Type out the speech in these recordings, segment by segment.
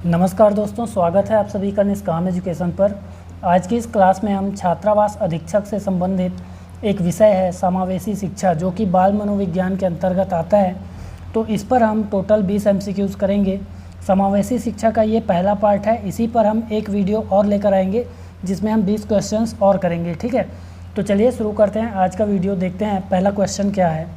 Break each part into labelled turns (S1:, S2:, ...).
S1: नमस्कार दोस्तों, स्वागत है आप सभी का निष्काम एजुकेशन पर। आज की इस क्लास में हम छात्रावास अधीक्षक से संबंधित एक विषय है समावेशी शिक्षा, जो कि बाल मनोविज्ञान के अंतर्गत आता है। तो इस पर हम टोटल 20 MCQs करेंगे। समावेशी शिक्षा का ये पहला पार्ट है। इसी पर हम एक वीडियो और लेकर आएंगे जिसमें हम 20 क्वेश्चंस और करेंगे। ठीक है, तो चलिए शुरू करते हैं आज का वीडियो। देखते हैं पहला क्वेश्चन क्या है।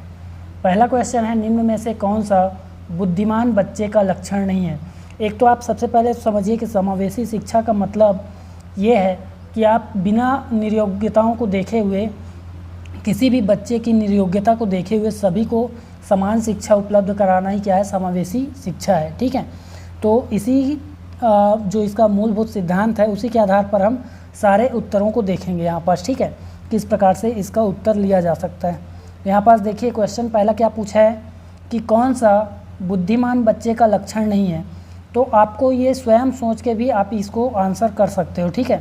S1: पहला क्वेश्चन है, निम्न में से कौन सा बुद्धिमान बच्चे का लक्षण नहीं है। एक तो आप सबसे पहले समझिए कि समावेशी शिक्षा का मतलब ये है कि आप बिना निर्योग्यताओं को देखे हुए, किसी भी बच्चे की निर्योग्यता को देखे हुए सभी को समान शिक्षा उपलब्ध कराना ही क्या है, समावेशी शिक्षा है। ठीक है, तो इसी जो इसका मूलभूत सिद्धांत है उसी के आधार पर हम सारे उत्तरों को देखेंगे यहाँ पास। ठीक है, किस प्रकार से इसका उत्तर लिया जा सकता है। यहाँ पास देखिए क्वेश्चन पहला क्या पूछा है कि कौन सा बुद्धिमान बच्चे का लक्षण नहीं है। तो आपको ये स्वयं सोच के भी आप इसको आंसर कर सकते हो। ठीक है,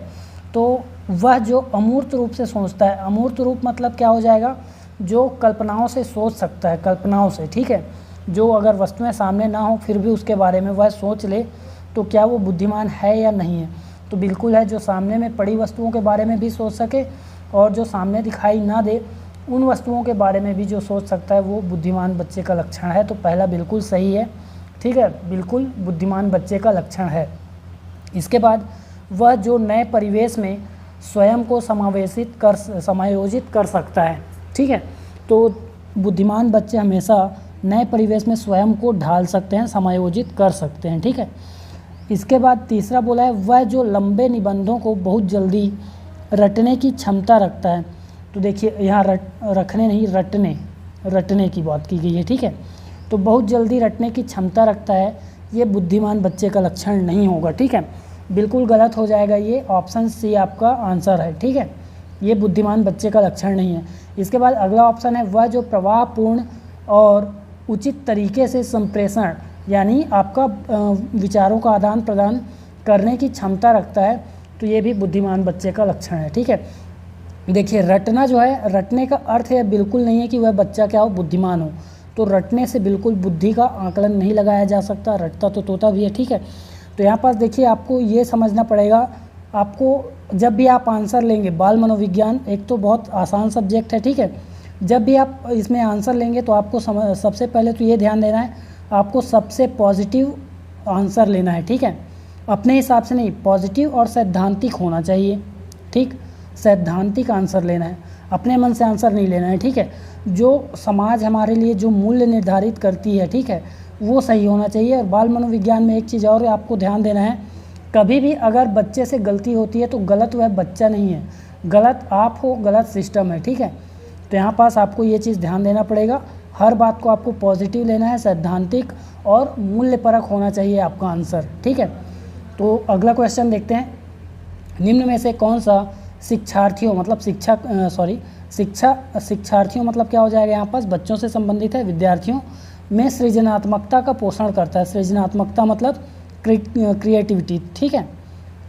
S1: तो वह जो अमूर्त रूप से सोचता है, अमूर्त रूप मतलब क्या हो जाएगा, जो कल्पनाओं से सोच सकता है, कल्पनाओं से। ठीक है, जो अगर वस्तुएं सामने ना हो फिर भी उसके बारे में वह सोच ले, तो क्या वो बुद्धिमान है या नहीं है। तो बिल्कुल है, जो सामने में पड़ी वस्तुओं के बारे में भी सोच सके और जो सामने दिखाई ना दे उन वस्तुओं के बारे में भी जो सोच सकता है वो बुद्धिमान बच्चे का लक्षण है। तो पहला बिल्कुल सही है। ठीक है, बिल्कुल बुद्धिमान बच्चे का लक्षण है। इसके बाद वह जो नए परिवेश में स्वयं को समायोजित कर सकता है। ठीक है, तो बुद्धिमान बच्चे हमेशा नए परिवेश में स्वयं को ढाल सकते हैं, समायोजित कर सकते हैं। ठीक है, इसके बाद तीसरा बोला है, वह जो लंबे निबंधों को बहुत जल्दी रटने की क्षमता रखता है। तो देखिए यहाँ रखने नहीं, रटने की बात की गई है। ठीक है, तो बहुत जल्दी रटने की क्षमता रखता है, ये बुद्धिमान बच्चे का लक्षण नहीं होगा। ठीक है, बिल्कुल गलत हो जाएगा, ये ऑप्शन सी आपका आंसर है। ठीक है, ये बुद्धिमान बच्चे का लक्षण नहीं है। इसके बाद अगला ऑप्शन है, वह जो प्रवाहपूर्ण और उचित तरीके से संप्रेषण यानी आपका विचारों का आदान प्रदान करने की क्षमता रखता है, तो ये भी बुद्धिमान बच्चे का लक्षण है। ठीक है, देखिए रटना जो है, रटने का अर्थ है बिल्कुल नहीं है कि वह बच्चा क्या हो, बुद्धिमान हो। तो रटने से बिल्कुल बुद्धि का आकलन नहीं लगाया जा सकता, रटता तो तोता भी है। ठीक है, तो यहाँ पास देखिए आपको ये समझना पड़ेगा, आपको जब भी आप आंसर लेंगे, बाल मनोविज्ञान एक तो बहुत आसान सब्जेक्ट है। ठीक है, जब भी आप इसमें आंसर लेंगे तो आपको सबसे पहले तो ये ध्यान देना है, आपको सबसे पॉजिटिव आंसर लेना है। ठीक है, अपने हिसाब से नहीं, पॉजिटिव और सैद्धांतिक होना चाहिए। ठीक, सैद्धांतिक आंसर लेना है, अपने मन से आंसर नहीं लेना है। ठीक है, जो समाज हमारे लिए जो मूल्य निर्धारित करती है, ठीक है, वो सही होना चाहिए। और बाल मनोविज्ञान में एक चीज़ और आपको ध्यान देना है, कभी भी अगर बच्चे से गलती होती है तो गलत वह बच्चा नहीं है, गलत आप हो, गलत सिस्टम है। ठीक है, तो यहाँ पास आपको ये चीज़ ध्यान देना पड़ेगा, हर बात को आपको पॉजिटिव लेना है, सैद्धांतिक और मूल्यपरक होना चाहिए आपका आंसर। ठीक है, तो अगला क्वेश्चन देखते हैं, निम्न में से कौन सा शिक्षार्थियों मतलब शिक्षार्थियों मतलब क्या हो जाएगा, यहाँ पास बच्चों से संबंधित है, विद्यार्थियों में सृजनात्मकता का पोषण करता है। सृजनात्मकता मतलब क्रिएटिविटी। ठीक है,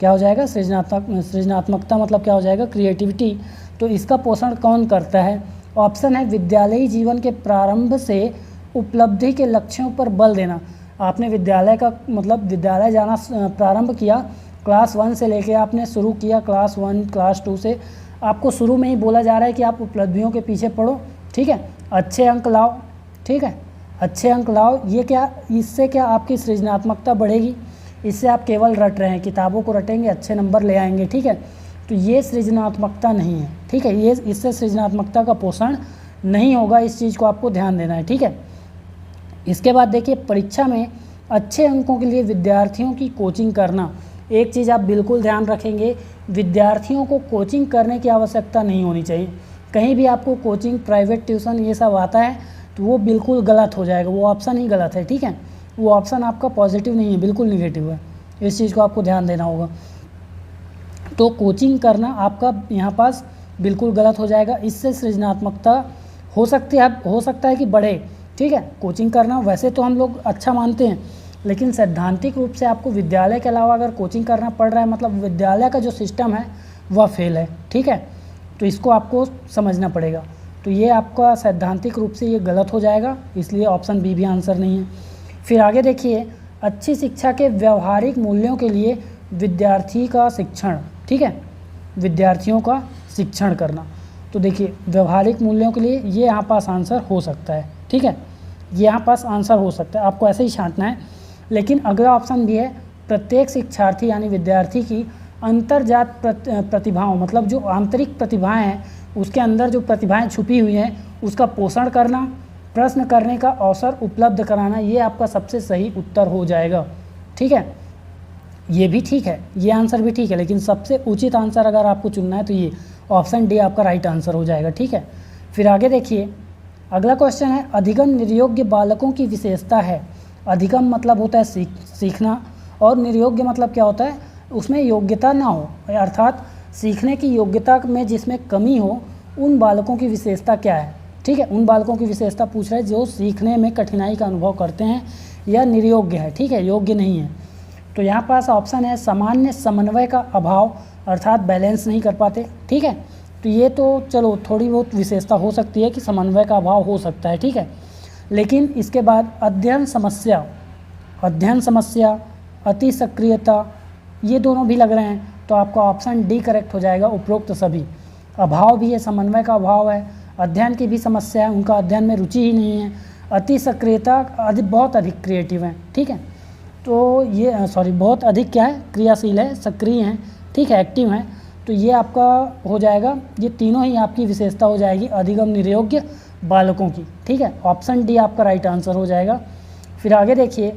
S1: क्या हो जाएगा, सृजनात्मकता मतलब क्या हो जाएगा, क्रिएटिविटी। तो इसका पोषण कौन करता है। ऑप्शन है, विद्यालयी जीवन के प्रारंभ से उपलब्धि के लक्ष्यों पर बल देना। आपने विद्यालय का मतलब विद्यालय जाना प्रारंभ किया, क्लास 1 से लेके आपने शुरू किया, क्लास 1 क्लास 2 से आपको शुरू में ही बोला जा रहा है कि आप उपलब्धियों के पीछे पढ़ो। ठीक है, अच्छे अंक लाओ। ठीक है, अच्छे अंक लाओ, ये क्या, इससे क्या आपकी सृजनात्मकता बढ़ेगी। इससे आप केवल रट रहे हैं, किताबों को रटेंगे, अच्छे नंबर ले आएंगे। ठीक है, तो ये सृजनात्मकता नहीं है। ठीक है, ये इससे सृजनात्मकता का पोषण नहीं होगा, इस चीज़ को आपको ध्यान देना है। ठीक है, इसके बाद देखिए, परीक्षा में अच्छे अंकों के लिए विद्यार्थियों की कोचिंग करना। एक चीज़ आप बिल्कुल ध्यान रखेंगे, विद्यार्थियों को कोचिंग करने की आवश्यकता नहीं होनी चाहिए। कहीं भी आपको कोचिंग, प्राइवेट ट्यूशन ये सब आता है तो वो बिल्कुल गलत हो जाएगा, वो ऑप्शन ही गलत है। ठीक है, वो ऑप्शन आपका पॉजिटिव नहीं है, बिल्कुल निगेटिव है, इस चीज़ को आपको ध्यान देना होगा। तो कोचिंग करना आपका यहाँ पास बिल्कुल गलत हो जाएगा, इससे सृजनात्मकता हो सकता है कि बढ़े। ठीक है, कोचिंग करना वैसे तो हम लोग अच्छा मानते हैं, लेकिन सैद्धांतिक रूप से आपको विद्यालय के अलावा अगर कोचिंग करना पड़ रहा है, मतलब विद्यालय का जो सिस्टम है वह फेल है। ठीक है, तो इसको आपको समझना पड़ेगा। तो ये आपका सैद्धांतिक रूप से ये गलत हो जाएगा, इसलिए ऑप्शन बी भी आंसर नहीं है। फिर आगे देखिए, अच्छी शिक्षा के व्यवहारिक मूल्यों के लिए विद्यार्थी का शिक्षण, ठीक है, विद्यार्थियों का शिक्षण करना। तो देखिए व्यवहारिक मूल्यों के लिए ये यहाँ पास आंसर हो सकता है, ठीक है, ये यहाँ पास आंसर हो सकता है, आपको ऐसे ही छांटना है। लेकिन अगला ऑप्शन भी है, प्रत्येक शिक्षार्थी यानी विद्यार्थी की अंतर्जात प्रतिभाओं, मतलब जो आंतरिक प्रतिभाएं हैं उसके अंदर जो प्रतिभाएं छुपी हुई हैं उसका पोषण करना, प्रश्न करने का अवसर उपलब्ध कराना, ये आपका सबसे सही उत्तर हो जाएगा, ठीक है। ये भी ठीक है, ये आंसर भी ठीक है, लेकिन सबसे उचित आंसर अगर आपको चुनना है तो ये ऑप्शन डी आपका राइट आंसर हो जाएगा, ठीक है। फिर आगे देखिए, अगला क्वेश्चन है, अधिगम निर्योग्य बालकों की विशेषता है। अधिगम मतलब होता है सीखना, और निर्योग्य मतलब क्या होता है, उसमें योग्यता ना हो, अर्थात सीखने की योग्यता में जिसमें कमी हो, उन बालकों की विशेषता क्या है, ठीक है। उन बालकों की विशेषता पूछ रहे हैं जो सीखने में कठिनाई का अनुभव करते हैं या निर्योग्य है, ठीक है, योग्य नहीं है। तो यहाँ पास ऑप्शन है सामान्य समन्वय का अभाव, अर्थात बैलेंस नहीं कर पाते, ठीक है। तो ये तो चलो थोड़ी बहुत विशेषता हो सकती है कि समन्वय का अभाव हो सकता है, ठीक है। लेकिन इसके बाद अध्ययन समस्या, अति सक्रियता, ये दोनों भी लग रहे हैं, तो आपका ऑप्शन डी करेक्ट हो जाएगा, उपरोक्त सभी। अभाव भी है, समन्वय का अभाव है, अध्ययन की भी समस्या है, उनका अध्ययन में रुचि ही नहीं है, अति सक्रियता, बहुत अधिक क्रिएटिव हैं, ठीक है। तो ये बहुत अधिक क्या है, क्रियाशील है, सक्रिय हैं, ठीक है, एक्टिव हैं। तो ये आपका हो जाएगा, ये तीनों ही आपकी विशेषता हो जाएगी अधिगम निर्योग्य बालकों की, ठीक है। ऑप्शन डी आपका राइट आंसर हो जाएगा। फिर आगे देखिए,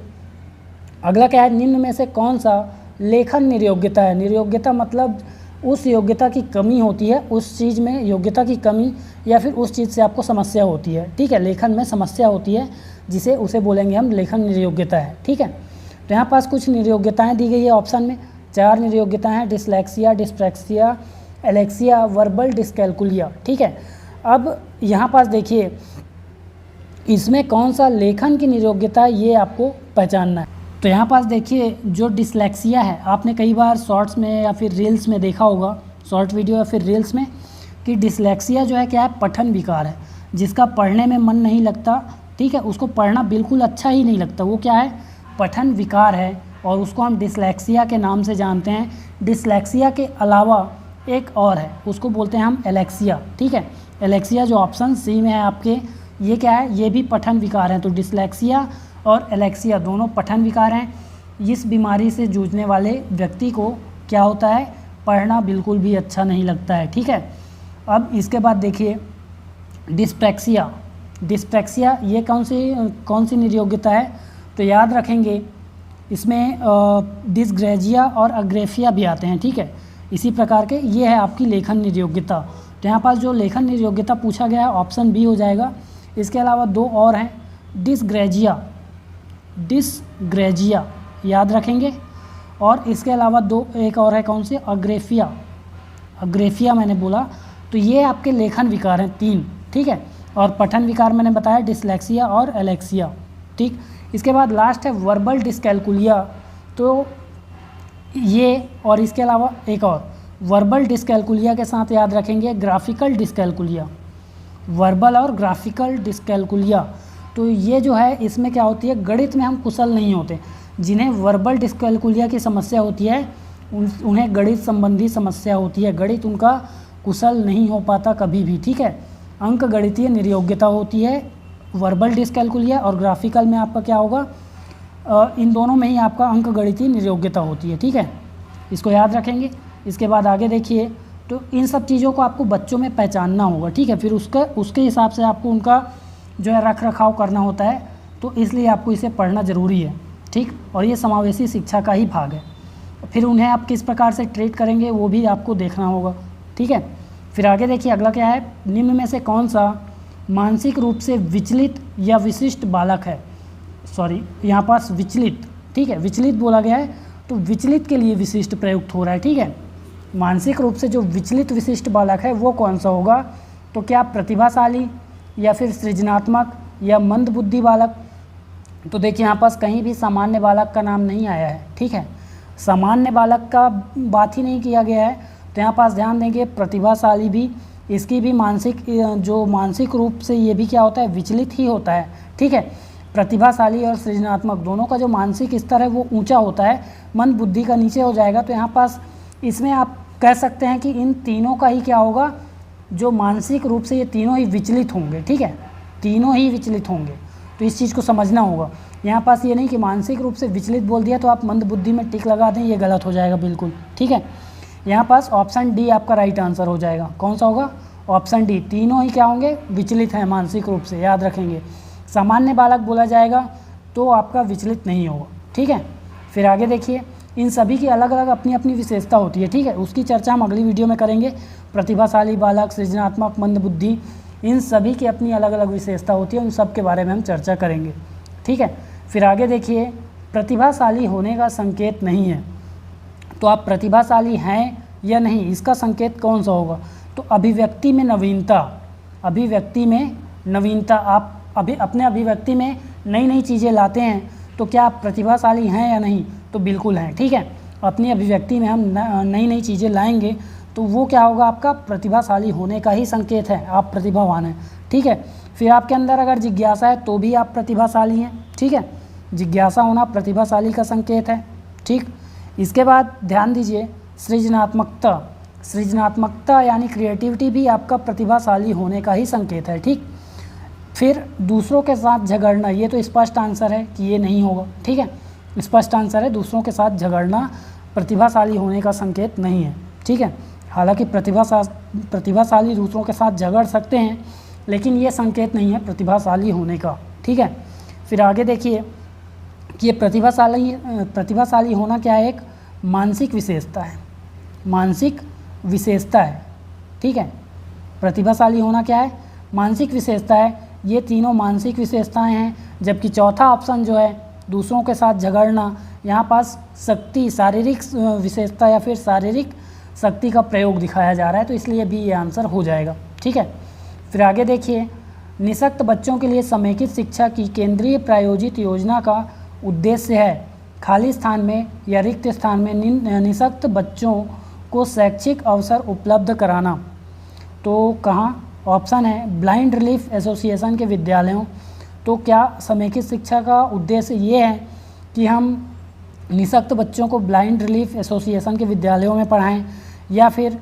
S1: अगला क्या है, निम्न में से कौन सा लेखन निर्योग्यता है। निर्योग्यता मतलब उस योग्यता की कमी होती है, उस चीज़ में योग्यता की कमी या फिर उस चीज़ से आपको समस्या होती है, ठीक है, लेखन में समस्या होती है, जिसे उसे बोलेंगे हम लेखन निर्योग्यता है, ठीक है। तो यहाँ पास कुछ निर्योग्यताएं दी गई है ऑप्शन में, 4 निर्योग्यताएं हैं, dyslexia, dyspraxia, Alexia, verbal dyscalculia, ठीक है। अब यहाँ पास देखिए इसमें कौन सा लेखन की निर्योग्यता है ये आपको पहचानना है। तो यहाँ पास देखिए जो डिसलेक्सिया है, आपने कई बार शॉर्ट्स में या फिर रील्स में देखा होगा, शॉर्ट वीडियो या फिर रील्स में, कि डिसलेक्सिया जो है क्या है, पठन विकार है, जिसका पढ़ने में मन नहीं लगता, ठीक है, उसको पढ़ना बिल्कुल अच्छा ही नहीं लगता, वो क्या है, पठन विकार है, और उसको हम डिसलेक्सिया के नाम से जानते हैं। डिसलेक्सिया के अलावा एक और है, उसको बोलते हैं हम एलेक्सिया, ठीक है। एलेक्सिया जो ऑप्शन सी में है आपके, ये क्या है, ये भी पठन विकार है। तो डिसलेक्सिया और एलेक्सिया दोनों पठन विकार हैं। इस बीमारी से जूझने वाले व्यक्ति को क्या होता है, पढ़ना बिल्कुल भी अच्छा नहीं लगता है, ठीक है। अब इसके बाद देखिए डिस्प्रैक्सिया, डिस्प्रैक्सिया ये कौन सी निर्योग्यता है, तो याद रखेंगे इसमें डिस्ग्रेजिया और अग्रेफिया भी आते हैं, ठीक है, इसी प्रकार के। ये है आपकी लेखन निर्योग्यता। तो यहाँ पास जो लेखन निर्योग्यता पूछा गया है ऑप्शन बी हो जाएगा। इसके अलावा 2 और हैं, डिस्ग्रेजिया, डिस्ग्रेजिया याद रखेंगे, और इसके अलावा एक और है कौन से, अग्रेफिया, अग्रेफिया मैंने बोला। तो ये आपके लेखन विकार हैं 3, ठीक है। और पठन विकार मैंने बताया डिसलेक्सिया और एलेक्सिया, ठीक। इसके बाद लास्ट है वर्बल डिस्कैल्कुलिया। तो ये और इसके अलावा एक और, वर्बल डिस्कैल्कुलिया के साथ याद रखेंगे ग्राफिकल डिस्कैल्कुलिया, वर्बल और ग्राफिकल डिस्कैल्कुलिया। तो ये जो है इसमें क्या होती है, गणित में हम कुशल नहीं होते। जिन्हें वर्बल डिस्कैल्कुलिया की समस्या होती है उन्हें गणित संबंधी समस्या होती है, गणित उनका कुशल नहीं हो पाता कभी भी, ठीक है। अंक गणितीय निर्योग्यता होती है वर्बल डिस्कैल्कुलिया, और ग्राफिकल में आपका क्या होगा, इन दोनों में ही आपका अंक गणितीय निर्योग्यता होती है, ठीक है, इसको याद रखेंगे। इसके बाद आगे देखिए, तो इन सब चीज़ों को आपको बच्चों में पहचानना होगा, ठीक है, फिर उसके हिसाब से आपको उनका जो है रख रखाव करना होता है, तो इसलिए आपको इसे पढ़ना ज़रूरी है, ठीक। और ये समावेशी शिक्षा का ही भाग है। फिर उन्हें आप किस प्रकार से ट्रीट करेंगे वो भी आपको देखना होगा, ठीक है। फिर आगे देखिए अगला क्या है, निम्न में से कौन सा मानसिक रूप से विचलित या विशिष्ट बालक है, यहाँ पास विचलित, ठीक है, विचलित बोला गया है, तो विचलित के लिए विशिष्ट प्रयुक्त हो रहा है, ठीक है। मानसिक रूप से जो विचलित विशिष्ट बालक है वो कौन सा होगा, तो क्या प्रतिभाशाली या फिर सृजनात्मक या मंद बुद्धि बालक। तो देखिए यहाँ पास कहीं भी सामान्य बालक का नाम नहीं आया है, ठीक है, सामान्य बालक का बात ही नहीं किया गया है। तो यहाँ पास ध्यान देंगे प्रतिभाशाली भी, इसकी भी मानसिक रूप से ये भी क्या होता है, विचलित ही होता है, ठीक है। प्रतिभाशाली और सृजनात्मक दोनों का जो मानसिक स्तर है वो ऊंचा होता है, मंद बुद्धि का नीचे हो जाएगा। तो यहाँ पास इसमें आप कह सकते हैं कि इन तीनों का ही क्या होगा, जो मानसिक रूप से ये तीनों ही विचलित होंगे। ठीक है, तीनों ही विचलित होंगे, तो इस चीज़ को समझना होगा। यहाँ पास ये नहीं कि मानसिक रूप से विचलित बोल दिया तो आप मंद बुद्धि में टिक लगा दें, ये गलत हो जाएगा बिल्कुल। ठीक है, यहाँ पास ऑप्शन डी आपका राइट आंसर हो जाएगा। कौन सा होगा, ऑप्शन डी, तीनों ही क्या होंगे, विचलित हैं मानसिक रूप से, याद रखेंगे। सामान्य बालक बोला जाएगा तो आपका विचलित नहीं होगा। ठीक है, फिर आगे देखिए, इन सभी की अलग अलग अपनी अपनी विशेषता होती है। ठीक है, उसकी चर्चा हम अगली वीडियो में करेंगे। प्रतिभाशाली बालक, सृजनात्मक, मंद बुद्धि, इन सभी की अपनी अलग अलग विशेषता होती है, उन सब के बारे में हम चर्चा करेंगे। ठीक है, फिर आगे देखिए, प्रतिभाशाली होने का संकेत नहीं है, तो आप प्रतिभाशाली हैं या नहीं, इसका संकेत कौन सा होगा, तो अभिव्यक्ति में नवीनता, अभिव्यक्ति में नवीनता, आप अभी अपने अभिव्यक्ति में नई नई चीज़ें लाते हैं, तो क्या आप प्रतिभाशाली हैं या नहीं, तो बिल्कुल हैं। ठीक है, अपनी अभिव्यक्ति में हम नई नई चीज़ें लाएंगे तो वो क्या होगा, आपका प्रतिभाशाली होने का ही संकेत है, आप प्रतिभावान हैं। ठीक है, फिर आपके अंदर अगर जिज्ञासा है तो भी आप प्रतिभाशाली हैं। ठीक है, जिज्ञासा होना प्रतिभाशाली का संकेत है। ठीक, इसके बाद ध्यान दीजिए, सृजनात्मकता, सृजनात्मकता यानी क्रिएटिविटी भी आपका प्रतिभाशाली होने का ही संकेत है। ठीक, फिर दूसरों के साथ झगड़ना, ये तो स्पष्ट आंसर है कि ये नहीं होगा। ठीक है, स्पष्ट आंसर है, दूसरों के साथ झगड़ना प्रतिभाशाली होने का संकेत नहीं है। ठीक है, हालांकि प्रतिभाशाली दूसरों के साथ झगड़ सकते हैं, लेकिन ये संकेत नहीं है प्रतिभाशाली होने का। ठीक है, फिर आगे देखिए कि ये प्रतिभाशाली होना क्या है, एक मानसिक विशेषता है, मानसिक विशेषता है। ठीक है, प्रतिभाशाली होना क्या है, मानसिक विशेषता है। ये तीनों मानसिक विशेषताएं हैं, जबकि चौथा ऑप्शन जो है दूसरों के साथ झगड़ना, यहाँ पास शक्ति, शारीरिक विशेषता या फिर शारीरिक शक्ति का प्रयोग दिखाया जा रहा है, तो इसलिए भी ये आंसर हो जाएगा। ठीक है, फिर आगे देखिए, निःशक्त बच्चों के लिए समेकित शिक्षा की केंद्रीय प्रायोजित योजना का उद्देश्य है खाली स्थान में या रिक्त स्थान में निःशक्त बच्चों को शैक्षिक अवसर उपलब्ध कराना। तो कहाँ, ऑप्शन है ब्लाइंड रिलीफ एसोसिएशन के विद्यालयों। तो क्या समेकित शिक्षा का उद्देश्य ये है कि हम निःशक्त बच्चों को ब्लाइंड रिलीफ एसोसिएशन के विद्यालयों में पढ़ाएं, या फिर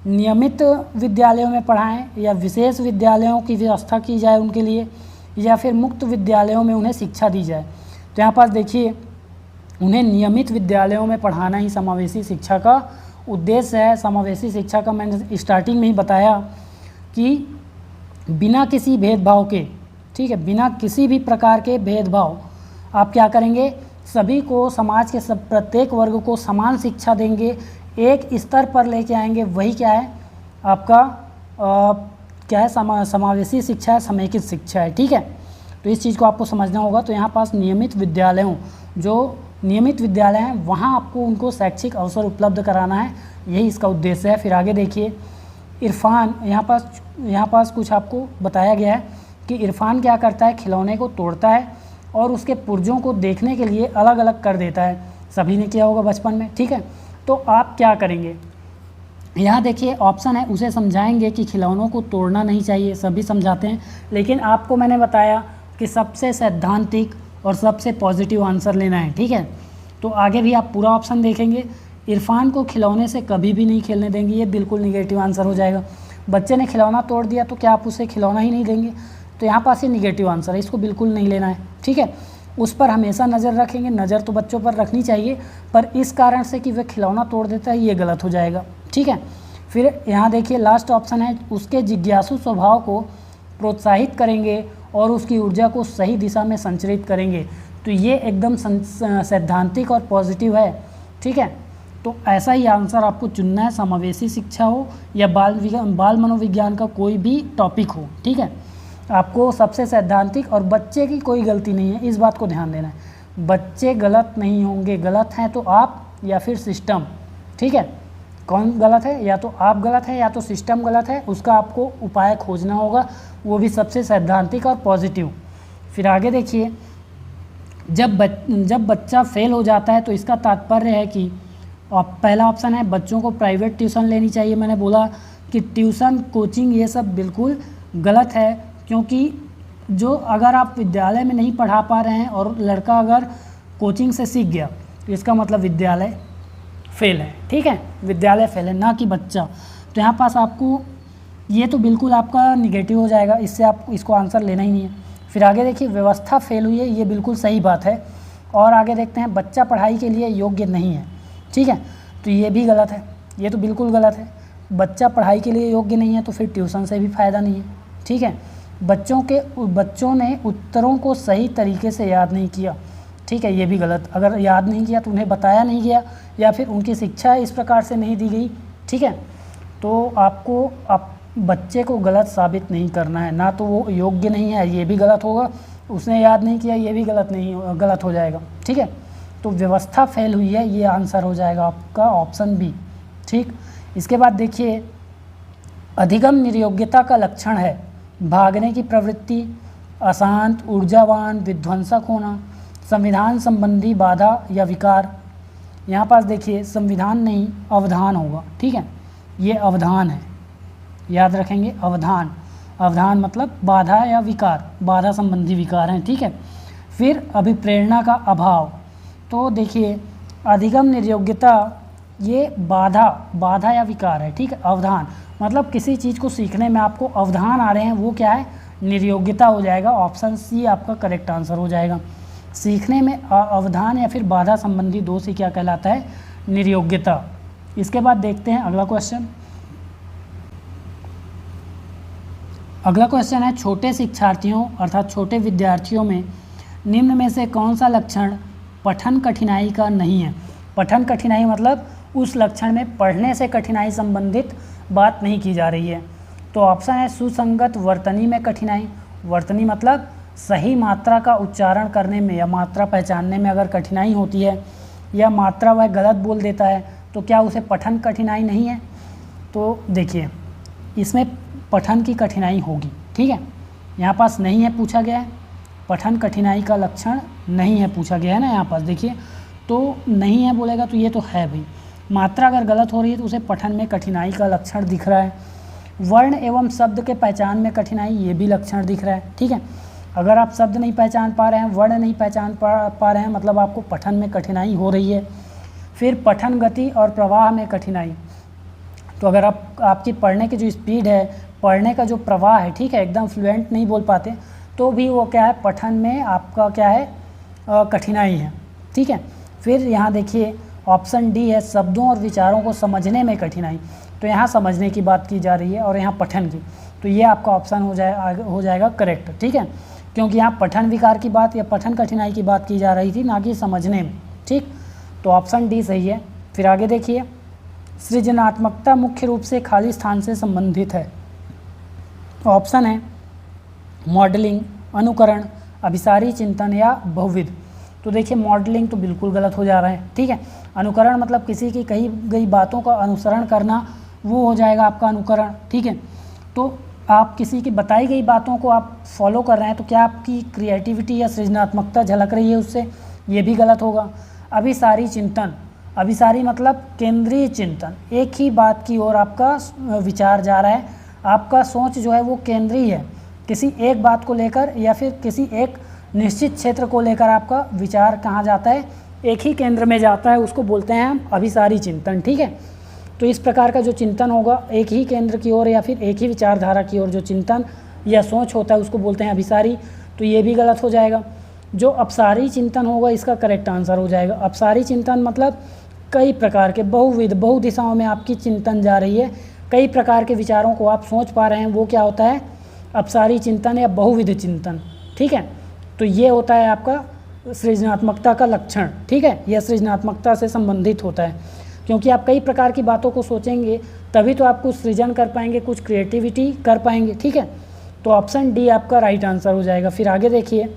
S1: नियमित विद्यालयों में पढ़ाएं, या विशेष विद्यालयों की व्यवस्था की जाए उनके लिए, या फिर मुक्त विद्यालयों में उन्हें शिक्षा दी जाए। तो यहाँ पास देखिए, उन्हें नियमित विद्यालयों में पढ़ाना ही समावेशी शिक्षा का उद्देश्य है। समावेशी शिक्षा का मैंने स्टार्टिंग में ही बताया कि बिना किसी भेदभाव के, ठीक है, बिना किसी भी प्रकार के भेदभाव आप क्या करेंगे, सभी को, समाज के सब प्रत्येक वर्ग को समान शिक्षा देंगे, एक स्तर पर लेके आएंगे। वही क्या है आपका क्या है, समावेशी शिक्षा है, समेकित शिक्षा है। ठीक है, तो इस चीज़ को आपको समझना होगा। तो यहाँ पास नियमित विद्यालयों, जो नियमित विद्यालय हैं वहाँ आपको उनको शैक्षिक अवसर उपलब्ध कराना है, यही इसका उद्देश्य है। फिर आगे देखिए, इरफान, यहाँ पास कुछ आपको बताया गया है कि इरफान क्या करता है, खिलौने को तोड़ता है और उसके पुर्जों को देखने के लिए अलग अलग कर देता है। सभी ने किया होगा बचपन में। ठीक है, तो आप क्या करेंगे, यहाँ देखिए ऑप्शन है, उसे समझाएंगे कि खिलौनों को तोड़ना नहीं चाहिए, सभी समझाते हैं, लेकिन आपको मैंने बताया कि सबसे सैद्धांतिक और सबसे पॉजिटिव आंसर लेना है। ठीक है, तो आगे भी आप पूरा ऑप्शन देखेंगे। इरफान को खिलौने से कभी भी नहीं खेलने देंगे, ये बिल्कुल निगेटिव आंसर हो जाएगा। बच्चे ने खिलौना तोड़ दिया तो क्या आप उसे खिलौना ही नहीं देंगे, तो यहाँ पास ये निगेटिव आंसर है, इसको बिल्कुल नहीं लेना है। ठीक है, उस पर हमेशा नज़र रखेंगे, नज़र तो बच्चों पर रखनी चाहिए, पर इस कारण से कि वह खिलौना तोड़ देता है ये गलत हो जाएगा। ठीक है, फिर यहाँ देखिए लास्ट ऑप्शन है, उसके जिज्ञासु स्वभाव को प्रोत्साहित करेंगे और उसकी ऊर्जा को सही दिशा में संचरित करेंगे। तो ये एकदम सैद्धांतिक और पॉजिटिव है। ठीक है, तो ऐसा ही आंसर आपको चुनना है, समावेशी शिक्षा हो या बाल मनोविज्ञान का कोई भी टॉपिक हो। ठीक है, आपको सबसे सैद्धांतिक, और बच्चे की कोई गलती नहीं है, इस बात को ध्यान देना है। बच्चे गलत नहीं होंगे, गलत हैं तो आप या फिर सिस्टम। ठीक है, कौन गलत है, या तो आप गलत है या तो सिस्टम गलत है, उसका आपको उपाय खोजना होगा, वो भी सबसे सैद्धांतिक और पॉजिटिव। फिर आगे देखिए, जब बच्चा फेल हो जाता है तो इसका तात्पर्य है कि पहला ऑप्शन है बच्चों को प्राइवेट ट्यूशन लेनी चाहिए। मैंने बोला कि ट्यूशन, कोचिंग ये सब बिल्कुल गलत है, क्योंकि जो अगर आप विद्यालय में नहीं पढ़ा पा रहे हैं और लड़का अगर कोचिंग से सीख गया तो इसका मतलब विद्यालय फेल है, ठीक है, विद्यालय फेल है, ना कि बच्चा। तो यहाँ पास आपको ये तो बिल्कुल आपका निगेटिव हो जाएगा, इससे आप इसको आंसर लेना ही नहीं है। फिर आगे देखिए, व्यवस्था फेल हुई है, ये बिल्कुल सही बात है। और आगे देखते हैं, बच्चा पढ़ाई के लिए योग्य नहीं है, ठीक है, तो ये भी गलत है, ये तो बिल्कुल गलत है। बच्चा पढ़ाई के लिए योग्य नहीं है तो फिर ट्यूशन से भी फ़ायदा नहीं है, ठीक है। बच्चों ने उत्तरों को सही तरीके से याद नहीं किया, ठीक है, ये भी गलत। अगर याद नहीं किया तो उन्हें बताया नहीं गया या फिर उनकी शिक्षा इस प्रकार से नहीं दी गई, ठीक है, तो आपको बच्चे को गलत साबित नहीं करना है। ना तो वो योग्य नहीं है, ये भी गलत होगा, उसने याद नहीं किया, ये भी गलत हो जाएगा, ठीक है। तो व्यवस्था फेल हुई है, ये आंसर हो जाएगा आपका ऑप्शन बी, ठीक। इसके बाद देखिए, अधिगम निर्योग्यता का लक्षण है भागने की प्रवृत्ति, अशांत, ऊर्जावान, विध्वंसक होना, संविधान संबंधी बाधा या विकार। यहाँ पास देखिए, संविधान नहीं अवधान होगा, ठीक है, ये अवधान है, याद रखेंगे, अवधान मतलब बाधा या विकार, बाधा संबंधी विकार हैं, ठीक है। फिर अभिप्रेरणा का अभाव, तो देखिए अधिगम निर्योग्यता ये बाधा या विकार है, ठीक है। अवधान मतलब किसी चीज़ को सीखने में आपको अवधान आ रहे हैं, वो क्या है, निर्योग्यता हो जाएगा। ऑप्शन सी आपका करेक्ट आंसर हो जाएगा। सीखने में अवधान या फिर बाधा संबंधी दोष ही क्या कहलाता है, निर्योग्यता। इसके बाद देखते हैं अगला क्वेश्चन। अगला क्वेश्चन है, छोटे शिक्षार्थियों अर्थात छोटे विद्यार्थियों में निम्न में से कौन सा लक्षण पठन कठिनाई का नहीं है। पठन कठिनाई मतलब उस लक्षण में पढ़ने से कठिनाई संबंधित बात नहीं की जा रही है। तो ऑप्शन है सुसंगत वर्तनी में कठिनाई। वर्तनी मतलब सही मात्रा का उच्चारण करने में या मात्रा पहचानने में अगर कठिनाई होती है या मात्रा वह गलत बोल देता है तो क्या उसे पठन कठिनाई नहीं है। तो देखिए इसमें पठन की कठिनाई होगी, ठीक है। यहाँ पास नहीं है पूछा गया है, पठन कठिनाई का लक्षण नहीं है पूछा गया है ना, यहाँ पास देखिए तो नहीं है बोलेगा तो ये तो है भाई। मात्रा अगर गलत हो रही है तो उसे पठन में कठिनाई का लक्षण दिख रहा है। वर्ण एवं शब्द के पहचान में कठिनाई, ये भी लक्षण दिख रहा है, ठीक है। अगर आप शब्द नहीं पहचान पा रहे हैं, वर्ण नहीं पहचान पा रहे हैं, मतलब आपको पठन में कठिनाई हो रही है। फिर पठन गति और प्रवाह में कठिनाई, तो अगर आपकी पढ़ने की जो स्पीड है, पढ़ने का जो प्रवाह है, ठीक है, एकदम फ्लुएंट नहीं बोल पाते तो भी वो क्या है, पठन में आपका क्या है, कठिनाई है, ठीक है। फिर यहाँ देखिए ऑप्शन डी है, शब्दों और विचारों को समझने में कठिनाई। तो यहाँ समझने की बात की जा रही है और यहाँ पठन की, तो ये आपका ऑप्शन हो जाएगा करेक्ट, ठीक है, क्योंकि यहाँ पठन विकार की बात या पठन कठिनाई की बात की जा रही थी, ना कि समझने में, ठीक। तो ऑप्शन डी सही है। फिर आगे देखिए, सृजनात्मकता मुख्य रूप से खाली स्थान से संबंधित है। ऑप्शन है मॉडलिंग, अनुकरण, अभिसारी चिंतन या बहुविध। तो देखिए मॉडलिंग तो बिल्कुल गलत हो जा रहा है, ठीक है। अनुकरण मतलब किसी की कही गई बातों का अनुसरण करना, वो हो जाएगा आपका अनुकरण, ठीक है। तो आप किसी की बताई गई बातों को आप फॉलो कर रहे हैं तो क्या आपकी क्रिएटिविटी या सृजनात्मकता झलक रही है उससे, ये भी गलत होगा। अभिसारी चिंतन, अभिसारी मतलब केंद्रीय चिंतन, एक ही बात की ओर आपका विचार जा रहा है, आपका सोच जो है वो केंद्रीय है, किसी एक बात को लेकर या फिर किसी एक निश्चित क्षेत्र को लेकर आपका विचार कहाँ जाता है, एक ही केंद्र में जाता है, उसको बोलते हैं हम अभिसारी चिंतन, ठीक है। तो इस प्रकार का जो चिंतन होगा एक ही केंद्र की ओर या फिर एक ही विचारधारा की ओर जो चिंतन या सोच होता है उसको बोलते हैं अभिसारी, तो ये भी गलत हो जाएगा। जो अपसारी चिंतन होगा इसका करेक्ट आंसर हो जाएगा। अपसारी चिंतन मतलब कई प्रकार के बहुविध बहु दिशाओं में आपकी चिंतन जा रही है, कई प्रकार के विचारों को आप सोच पा रहे हैं, वो क्या होता है, अपसारी चिंतन या बहुविध चिंतन, ठीक है। तो ये होता है आपका सृजनात्मकता का लक्षण, ठीक है, यह सृजनात्मकता से संबंधित होता है, क्योंकि आप कई प्रकार की बातों को सोचेंगे तभी तो आप कुछ सृजन कर पाएंगे, कुछ क्रिएटिविटी कर पाएंगे, ठीक है। तो ऑप्शन डी आपका राइट आंसर हो जाएगा। फिर आगे देखिए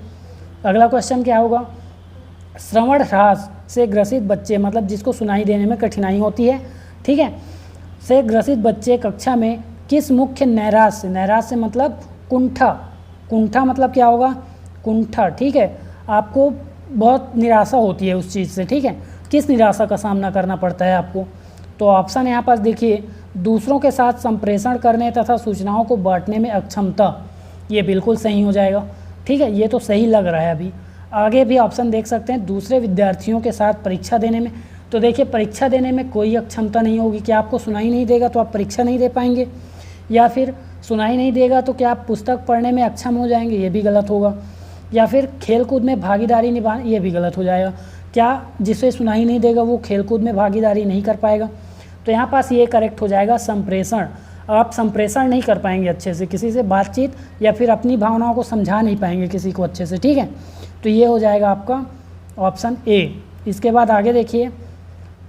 S1: अगला क्वेश्चन क्या होगा, श्रवण ह्रास से ग्रसित बच्चे, मतलब जिसको सुनाई देने में कठिनाई होती है, ठीक है, से ग्रसित बच्चे कक्षा में किस मुख्य नैराश्य, नैराश्य मतलब कुंठा, कुंठा मतलब क्या होगा, कुंठा, ठीक है, आपको बहुत निराशा होती है उस चीज़ से, ठीक है, किस निराशा का सामना करना पड़ता है आपको। तो ऑप्शन यहाँ पास देखिए, दूसरों के साथ संप्रेषण करने तथा सूचनाओं को बांटने में अक्षमता, ये बिल्कुल सही हो जाएगा। ठीक है, ये तो सही लग रहा है। अभी आगे भी ऑप्शन देख सकते हैं, दूसरे विद्यार्थियों के साथ परीक्षा देने में। तो देखिए परीक्षा देने में कोई अक्षमता नहीं होगी। क्या आपको सुनाई नहीं देगा तो आप परीक्षा नहीं दे पाएंगे, या फिर सुनाई नहीं देगा तो क्या आप पुस्तक पढ़ने में अक्षम हो जाएंगे, ये भी गलत होगा, या फिर खेलकूद में भागीदारी निभा, ये भी गलत हो जाएगा। क्या जिसे सुनाई नहीं देगा वो खेलकूद में भागीदारी नहीं कर पाएगा? तो यहाँ पास ये करेक्ट हो जाएगा संप्रेषण। आप संप्रेषण नहीं कर पाएंगे अच्छे से, किसी से बातचीत या फिर अपनी भावनाओं को समझा नहीं पाएंगे किसी को अच्छे से, ठीक है। तो ये हो जाएगा आपका ऑप्शन ए। इसके बाद आगे देखिए,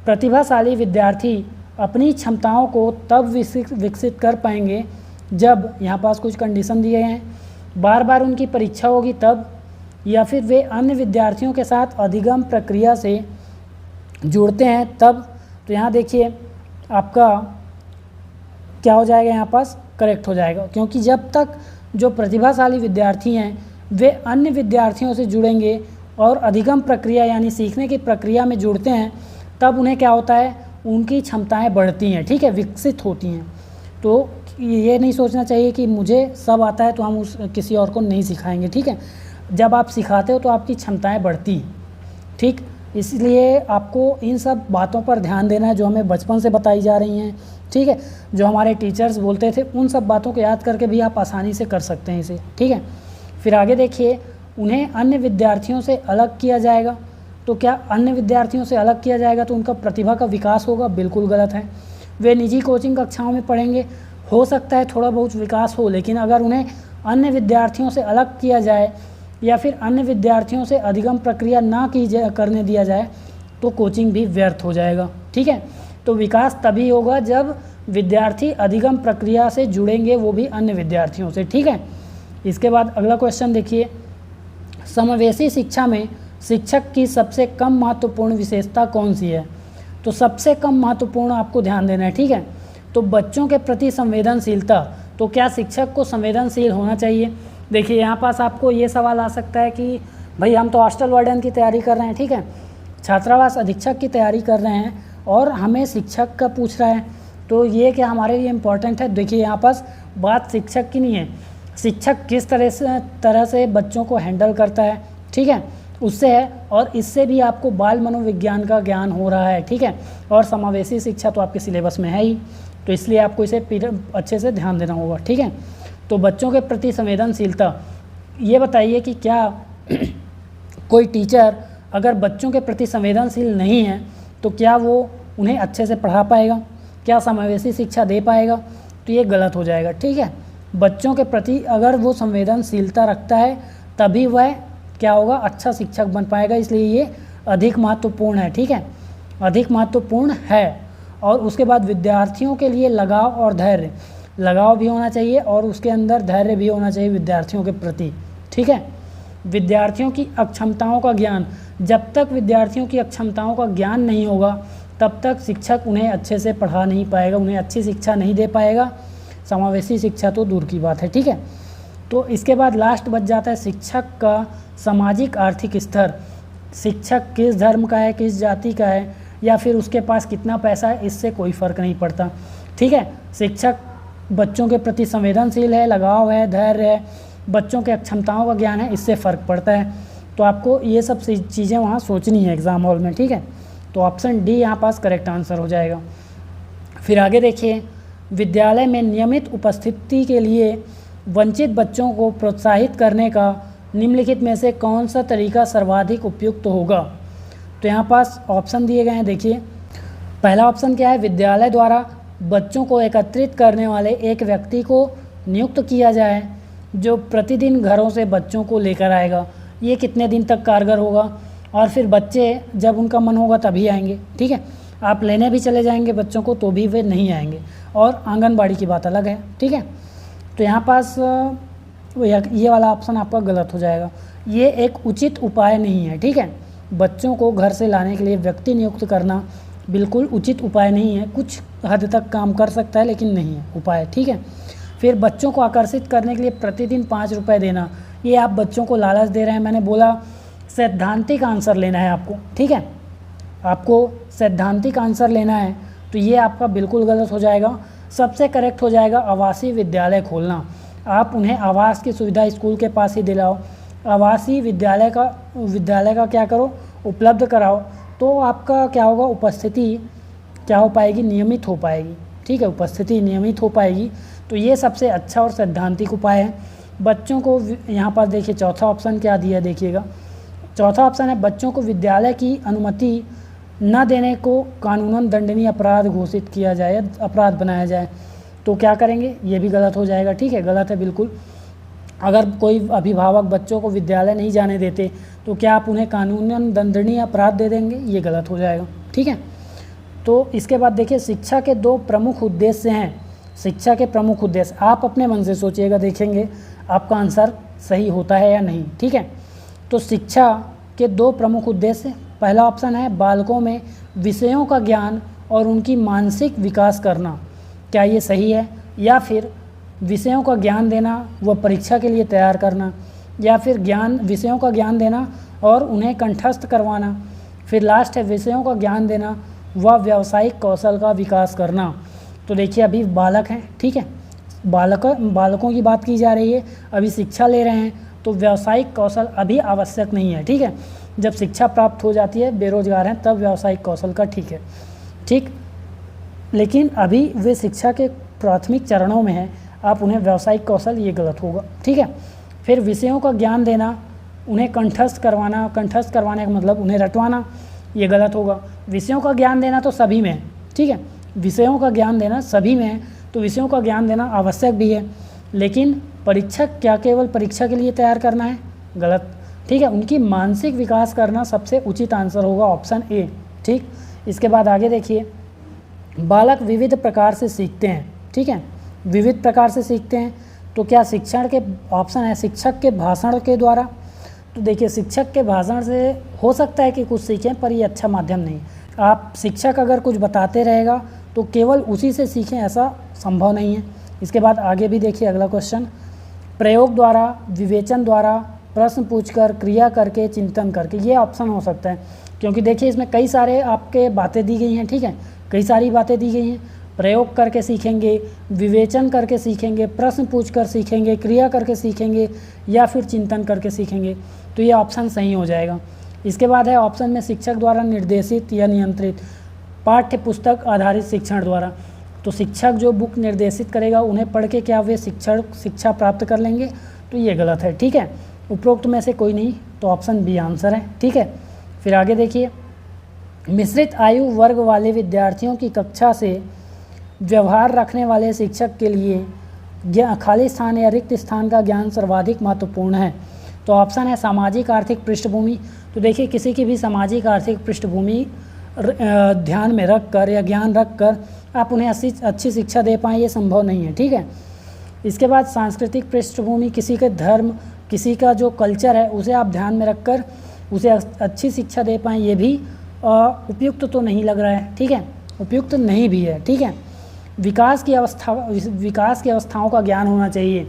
S1: प्रतिभाशाली विद्यार्थी अपनी क्षमताओं को तब विकसित कर पाएंगे जब, यहाँ पास कुछ कंडीशन दिए हैं, बार बार उनकी परीक्षा होगी तब, या फिर वे अन्य विद्यार्थियों के साथ अधिगम प्रक्रिया से जुड़ते हैं तब। तो यहाँ देखिए आपका क्या हो जाएगा, यहाँ पास करेक्ट हो जाएगा, क्योंकि जब तक जो प्रतिभाशाली विद्यार्थी हैं वे अन्य विद्यार्थियों से जुड़ेंगे और अधिगम प्रक्रिया यानी सीखने की प्रक्रिया में जुड़ते हैं, तब उन्हें क्या होता है, उनकी क्षमताएं बढ़ती हैं, ठीक है, विकसित होती हैं। तो ये नहीं सोचना चाहिए कि मुझे सब आता है तो हम किसी और को नहीं सिखाएंगे, ठीक है। जब आप सिखाते हो तो आपकी क्षमताएं बढ़ती हैं, ठीक। इसलिए आपको इन सब बातों पर ध्यान देना है जो हमें बचपन से बताई जा रही हैं, ठीक है। जो हमारे टीचर्स बोलते थे उन सब बातों को याद करके भी आप आसानी से कर सकते हैं इसे, ठीक है। फिर आगे देखिए, उन्हें अन्य विद्यार्थियों से अलग किया जाएगा। तो क्या अन्य विद्यार्थियों से अलग किया जाएगा तो उनका प्रतिभा का विकास होगा? बिल्कुल गलत है। वे निजी कोचिंग कक्षाओं में पढ़ेंगे, हो सकता है थोड़ा बहुत विकास हो, लेकिन अगर उन्हें अन्य विद्यार्थियों से अलग किया जाए या फिर अन्य विद्यार्थियों से अधिगम प्रक्रिया ना करने दिया जाए तो कोचिंग भी व्यर्थ हो जाएगा, ठीक है। तो विकास तभी होगा जब विद्यार्थी अधिगम प्रक्रिया से जुड़ेंगे, वो भी अन्य विद्यार्थियों से, ठीक है। इसके बाद अगला क्वेश्चन देखिए, समावेशी शिक्षा में शिक्षक की सबसे कम महत्वपूर्ण विशेषता कौन सी है? तो सबसे कम महत्वपूर्ण आपको ध्यान देना है, ठीक है। तो बच्चों के प्रति संवेदनशीलता। तो क्या शिक्षक को संवेदनशील होना चाहिए? देखिए यहाँ पास आपको ये सवाल आ सकता है कि भाई हम तो हॉस्टल वार्डन की तैयारी कर रहे हैं, ठीक है, छात्रावास अधीक्षक की तैयारी कर रहे हैं और हमें शिक्षक का पूछ रहा है, तो ये क्या हमारे लिए इम्पोर्टेंट है? देखिए यहाँ पास बात शिक्षक की नहीं है, शिक्षक किस तरह से बच्चों को हैंडल करता है, ठीक है, उससे है। और इससे भी आपको बाल मनोविज्ञान का ज्ञान हो रहा है, ठीक है। और समावेशी शिक्षा तो आपके सिलेबस में है ही, तो इसलिए आपको इसे अच्छे से ध्यान देना होगा, ठीक है। तो बच्चों के प्रति संवेदनशीलता, ये बताइए कि क्या कोई टीचर अगर बच्चों के प्रति संवेदनशील नहीं है तो क्या वो उन्हें अच्छे से पढ़ा पाएगा? क्या समावेशी शिक्षा दे पाएगा? तो ये गलत हो जाएगा, ठीक है। बच्चों के प्रति अगर वो संवेदनशीलता रखता है तभी वह क्या होगा, अच्छा शिक्षक बन पाएगा। इसलिए ये अधिक महत्वपूर्ण है, ठीक है, अधिक महत्वपूर्ण है। और उसके बाद विद्यार्थियों के लिए लगाव और धैर्य, लगाव भी होना चाहिए और उसके अंदर धैर्य भी होना चाहिए विद्यार्थियों के प्रति, ठीक है। विद्यार्थियों की अक्षमताओं का ज्ञान, जब तक विद्यार्थियों की अक्षमताओं का ज्ञान नहीं होगा तब तक शिक्षक उन्हें अच्छे से पढ़ा नहीं पाएगा, उन्हें अच्छी शिक्षा नहीं दे पाएगा, समावेशी शिक्षा तो दूर की बात है, ठीक है। तो इसके बाद लास्ट बच जाता है शिक्षक का सामाजिक आर्थिक स्तर। शिक्षक किस धर्म का है, किस जाति का है, या फिर उसके पास कितना पैसा है, इससे कोई फ़र्क नहीं पड़ता, ठीक है। शिक्षक बच्चों के प्रति संवेदनशील है, लगाव है, धैर्य है, बच्चों के अक्षमताओं का ज्ञान है, इससे फ़र्क पड़ता है। तो आपको ये सब चीज़ें वहाँ सोचनी है एग्ज़ाम हॉल में, ठीक है। तो ऑप्शन डी यहाँ पास करेक्ट आंसर हो जाएगा। फिर आगे देखिए, विद्यालय में नियमित उपस्थिति के लिए वंचित बच्चों को प्रोत्साहित करने का निम्नलिखित में से कौन सा तरीका सर्वाधिक उपयुक्त होगा? तो यहाँ पास ऑप्शन दिए गए हैं, देखिए। पहला ऑप्शन क्या है, विद्यालय द्वारा बच्चों को एकत्रित करने वाले एक व्यक्ति को नियुक्त किया जाए जो प्रतिदिन घरों से बच्चों को लेकर आएगा। ये कितने दिन तक कारगर होगा? और फिर बच्चे जब उनका मन होगा तभी आएंगे, ठीक है। आप लेने भी चले जाएंगे बच्चों को तो भी वे नहीं आएंगे। और आंगनबाड़ी की बात अलग है, ठीक है। तो यहाँ पास ये वाला ऑप्शन आपका गलत हो जाएगा। ये एक उचित उपाय नहीं है, ठीक है। बच्चों को घर से लाने के लिए व्यक्ति नियुक्त करना बिल्कुल उचित उपाय नहीं है। कुछ हद तक काम कर सकता है लेकिन नहीं है उपाय, ठीक है। फिर बच्चों को आकर्षित करने के लिए प्रतिदिन 5 रुपये देना, ये आप बच्चों को लालच दे रहे हैं। मैंने बोला सैद्धांतिक आंसर लेना है आपको, ठीक है, आपको सैद्धांतिक आंसर लेना है, तो ये आपका बिल्कुल गलत हो जाएगा। सबसे करेक्ट हो जाएगा आवासीय विद्यालय खोलना। आप उन्हें आवास की सुविधा स्कूल के पास ही दिलाओ, आवासीय विद्यालय का क्या करो, उपलब्ध कराओ, तो आपका क्या होगा, उपस्थिति क्या हो पाएगी, नियमित हो पाएगी। ठीक है, उपस्थिति नियमित हो पाएगी। तो ये सबसे अच्छा और सैद्धांतिक उपाय है। बच्चों को यहाँ पर देखिए चौथा ऑप्शन क्या दिया है, देखिएगा चौथा ऑप्शन है बच्चों को विद्यालय की अनुमति न देने को कानूनन दंडनीय अपराध घोषित किया जाए, अपराध बनाया जाए। तो क्या करेंगे, ये भी गलत हो जाएगा। ठीक है, गलत है बिल्कुल। अगर कोई अभिभावक बच्चों को विद्यालय नहीं जाने देते तो क्या आप उन्हें कानूनन दंडनीय अपराध दे देंगे, ये गलत हो जाएगा। ठीक है, तो इसके बाद देखिए शिक्षा के 2 प्रमुख उद्देश्य हैं। शिक्षा के प्रमुख उद्देश्य आप अपने मन से सोचिएगा, देखेंगे आपका आंसर सही होता है या नहीं। ठीक है, तो शिक्षा के 2 प्रमुख उद्देश्य, पहला ऑप्शन है बालकों में विषयों का ज्ञान और उनकी मानसिक विकास करना। क्या ये सही है? या फिर विषयों का ज्ञान देना व परीक्षा के लिए तैयार करना, या फिर विषयों का ज्ञान देना और उन्हें कंठस्थ करवाना, फिर लास्ट है विषयों का ज्ञान देना व व्यावसायिक कौशल का विकास करना। तो देखिए अभी बालक हैं, ठीक है, बालकों की बात की जा रही है, अभी शिक्षा ले रहे हैं, तो व्यावसायिक कौशल अभी आवश्यक नहीं है। ठीक है, जब शिक्षा प्राप्त हो जाती है, बेरोजगार हैं, तब व्यावसायिक कौशल का ठीक है। ठीक, लेकिन अभी वे शिक्षा के प्राथमिक चरणों में हैं, आप उन्हें व्यावसायिक कौशल, ये गलत होगा। ठीक है, फिर विषयों का ज्ञान देना, उन्हें कंठस्थ करवाने का मतलब उन्हें रटवाना, ये गलत होगा। विषयों का ज्ञान देना तो सभी में है। ठीक है, विषयों का ज्ञान देना सभी में है, तो विषयों का ज्ञान देना आवश्यक भी है, लेकिन परीक्षक क्या केवल परीक्षा के लिए तैयार करना है, गलत। ठीक है, उनकी मानसिक विकास करना सबसे उचित आंसर होगा, ऑप्शन ए। ठीक, इसके बाद आगे देखिए, बालक विविध प्रकार से सीखते हैं। ठीक है, विविध प्रकार से सीखते हैं, तो क्या शिक्षण के ऑप्शन है शिक्षक के भाषण के द्वारा। तो देखिए शिक्षक के भाषण से हो सकता है कि कुछ सीखें, पर ये अच्छा माध्यम नहीं। आप शिक्षक अगर कुछ बताते रहेगा तो केवल उसी से सीखें, ऐसा संभव नहीं है। इसके बाद आगे भी देखिए अगला क्वेश्चन, प्रयोग द्वारा, विवेचन द्वारा, प्रश्न पूछकर, क्रिया करके, चिंतन करके, ये ऑप्शन हो सकता है, क्योंकि देखिए इसमें कई सारे आपके बातें दी गई हैं। ठीक है, कई सारी बातें दी गई हैं, प्रयोग करके सीखेंगे, विवेचन करके सीखेंगे, प्रश्न पूछकर सीखेंगे, क्रिया करके सीखेंगे, या फिर चिंतन करके सीखेंगे, तो ये ऑप्शन सही हो जाएगा। इसके बाद है ऑप्शन में शिक्षक द्वारा निर्देशित या नियंत्रित, पाठ्य पुस्तक आधारित शिक्षण द्वारा। तो शिक्षक जो बुक निर्देशित करेगा उन्हें पढ़ के क्या वे शिक्षा प्राप्त कर लेंगे, तो ये गलत है। ठीक है, उपरोक्त में से कोई नहीं, तो ऑप्शन बी आंसर है। ठीक है, फिर आगे देखिए, मिश्रित आयु वर्ग वाले विद्यार्थियों की कक्षा से व्यवहार रखने वाले शिक्षक के लिए खाली स्थान या रिक्त स्थान का ज्ञान सर्वाधिक महत्वपूर्ण है। तो ऑप्शन है सामाजिक आर्थिक पृष्ठभूमि। तो देखिए किसी की भी सामाजिक आर्थिक पृष्ठभूमि ध्यान में रख कर या ज्ञान रख कर आप उन्हें अच्छी शिक्षा दे पाएँ, ये संभव नहीं है। ठीक है, इसके बाद सांस्कृतिक पृष्ठभूमि, किसी के धर्म, किसी का जो कल्चर है उसे आप ध्यान में रखकर उसे अच्छी शिक्षा दे पाएँ, ये भी उपयुक्त तो नहीं लग रहा है। ठीक है, उपयुक्त नहीं भी है। ठीक है, विकास की अवस्थाओं का ज्ञान होना चाहिए,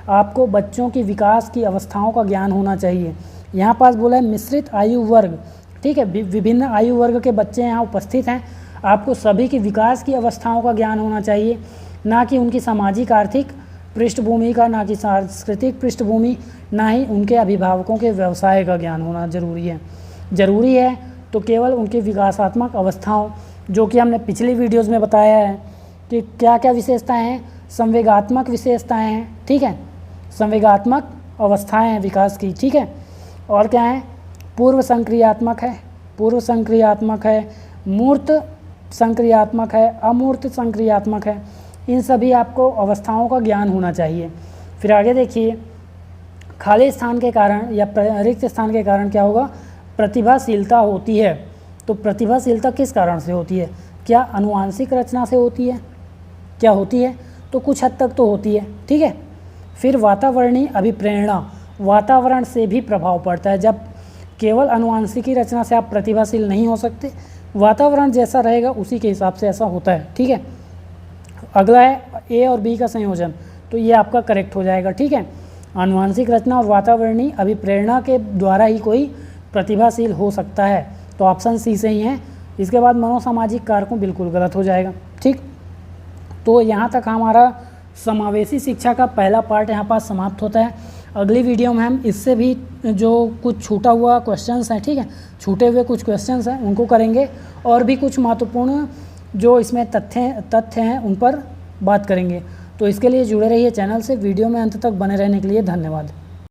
S1: आपको बच्चों की विकास की अवस्थाओं का ज्ञान होना चाहिए। यहाँ पास बोला है मिश्रित आयु वर्ग। ठीक है, विभिन्न आयु वर्ग के बच्चे यहाँ उपस्थित हैं, आपको सभी की विकास की अवस्थाओं का ज्ञान होना चाहिए, ना कि उनकी सामाजिक आर्थिक पृष्ठभूमि का, ना कि सांस्कृतिक पृष्ठभूमि, ना ही उनके अभिभावकों के व्यवसाय का ज्ञान होना ज़रूरी है तो केवल उनकी विकासात्मक अवस्थाओं, जो कि हमने पिछली वीडियोज़ में बताया है कि क्या क्या विशेषताएं हैं, संवेगात्मक विशेषताएं हैं। ठीक है, संवेगात्मक अवस्थाएं हैं विकास की। ठीक है, और क्या है, पूर्व संक्रियात्मक है, मूर्त संक्रियात्मक है, अमूर्त संक्रियात्मक है, इन सभी आपको अवस्थाओं का ज्ञान होना चाहिए। फिर आगे देखिए, खाली स्थान के कारण या रिक्त स्थान के कारण क्या होगा, प्रतिभाशीलता होती है। तो प्रतिभाशीलता किस कारण से होती है, क्या आनुवांशिक रचना से होती है, क्या होती है, तो कुछ हद तक तो होती है। ठीक है, फिर वातावरणीय अभिप्रेरणा, वातावरण से भी प्रभाव पड़ता है। जब केवल आनुवांशिकी रचना से आप प्रतिभाशील नहीं हो सकते, वातावरण जैसा रहेगा उसी के हिसाब से ऐसा होता है। ठीक है, अगला है ए और बी का संयोजन, तो ये आपका करेक्ट हो जाएगा। ठीक है, आनुवांशिक रचना और वातावरणीय अभिप्रेरणा के द्वारा ही कोई प्रतिभाशील हो सकता है, तो ऑप्शन सी सही है। इसके बाद मनोसामाजिक कारकों, बिल्कुल गलत हो जाएगा। ठीक, तो यहाँ तक हमारा समावेशी शिक्षा का पहला पार्ट यहाँ पास समाप्त होता है। अगली वीडियो में हम इससे भी जो कुछ छूटा हुआ क्वेश्चंस हैं, ठीक है, छूटे हुए कुछ क्वेश्चंस हैं उनको करेंगे और भी कुछ महत्वपूर्ण जो इसमें तथ्य हैं उन पर बात करेंगे। तो इसके लिए जुड़े रहिए चैनल से। वीडियो में अंत तक बने रहने के लिए धन्यवाद।